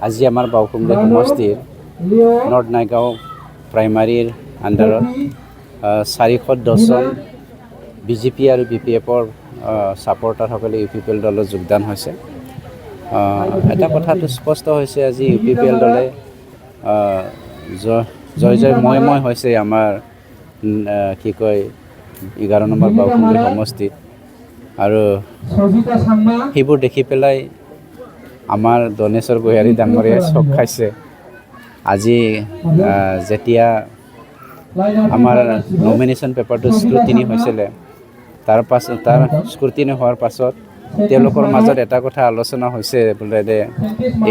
আজি আমাৰ বাউকুমলি সমষ্টিৰ নৰ্থ নাইগাঁও প্ৰাইমাৰীৰ আণ্ডাৰত 410 জন বিজেপি আৰু BPFৰ ছাপৰ্টাৰসকলে UPPL দলত যোগদান হৈছে। এটা কথাটো স্পষ্ট হৈছে, আজি UPPL দলে জয় জয় ময় হৈছে আমাৰ কি কয় 11 নম্বৰ বাউকুমলি সমষ্টিত। আৰু সেইবোৰ দেখি পেলাই আমাৰ দনেশ্বৰ গোহাৰি ডাঙৰীয়াই চক খাইছে। আজি যেতিয়া আমাৰ নমিনেশ্যন পেপাৰটো স্ক্ৰুটিনি হৈছিলে, তাৰ স্ক্ৰুটিনি হোৱাৰ পাছত তেওঁলোকৰ মাজত এটা কথা আলোচনা হৈছে বোলে যে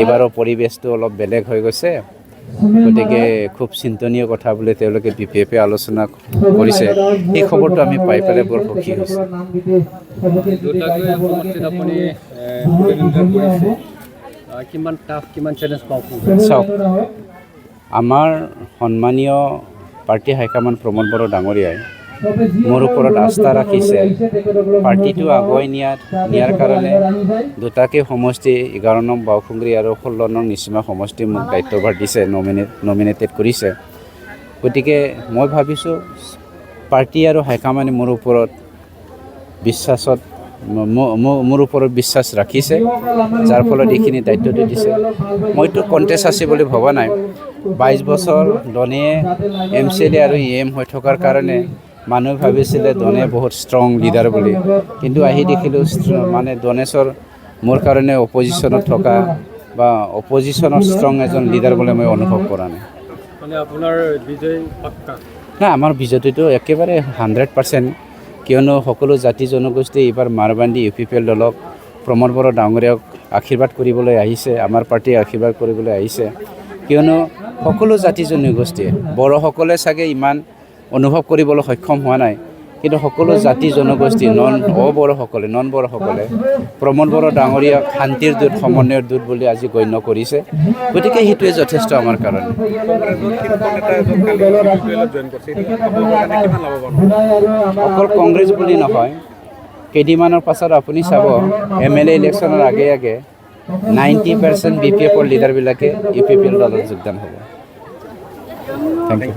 এইবাৰৰ পৰিৱেশটো অলপ বেলেগ হৈ গৈছে, গতিকে খুব চিন্তনীয় কথা বুলি তেওঁলোকে BPFে আলোচনা কৰিছে। এই খবৰটো আমি পাই পেলাই বৰ সুখী হৈছোঁ। চাওক, আমাৰ সন্মানীয় পাৰ্টি হাইকমাণ্ড প্ৰমোদ বড়ো ডাঙৰীয়াই মোৰ ওপৰত আস্থা ৰাখিছে। পাৰ্টিটো আগুৱাই নিয়াৰ কাৰণে দুটাকে সমষ্টি 11 নং বাউকুমলি আৰু 16 নং নিচিমা সমষ্টি মোক দায়িত্বভাৰ দিছে, নমিনেটেড কৰিছে। গতিকে মই ভাবিছোঁ পাৰ্টি আৰু হাইকমাণ্ডে মোৰ ওপৰত বিশ্বাস ৰাখিছে, যাৰ ফলত এইখিনি দায়িত্বটো দিছে। মইতো কণ্টেষ্ট আছে বুলি ভবা নাই। 22 বছৰ দনে MCLA আৰু EM হৈ থকাৰ কাৰণে মানুহে ভাবিছিলে দনে বহুত ষ্ট্ৰং লিডাৰ বুলি, কিন্তু আহি দেখিলোঁ মানে দনেশ্বৰ মোৰ কাৰণে অপজিশ্যনত থকা বা অপজিশ্যনৰ ষ্ট্ৰং এজন লিডাৰ বুলি মই অনুভৱ কৰা নাই। আপোনাৰ বিজয় পাক্কা? নাই, আমাৰ বিজয়টো একেবাৰে 100%, কিয়নো সকলো জাতি জনগোষ্ঠী এইবাৰ মাৰবাণ্ডি UPPL দলক প্ৰমোদ বড়ো ডাঙৰীয়াক আশীৰ্বাদ কৰিবলৈ আহিছে, আমাৰ পাৰ্টীয়ে আশীৰ্বাদ কৰিবলৈ আহিছে। কিয়নো সকলো জাতি জনগোষ্ঠীয়ে, বড়োসকলে চাগে ইমান অনুভৱ কৰিবলৈ সক্ষম হোৱা নাই, কিন্তু সকলো জাতি জনগোষ্ঠী নন বড়োসকলে প্ৰমোদ বড়ো ডাঙৰীয়াক শান্তিৰ দূত, সমন্বয়ৰ দূত বুলি আজি গণ্য কৰিছে। গতিকে সেইটোৱে যথেষ্ট আমাৰ কাৰণে। অকল কংগ্ৰেছ বুলি নহয়, কেইদিনমানৰ পাছত আপুনি চাব MLA ইলেকশ্যনৰ আগে 90% BPFৰ লিডাৰবিলাকে UPPL দলত যোগদান হ'ব। Thank U.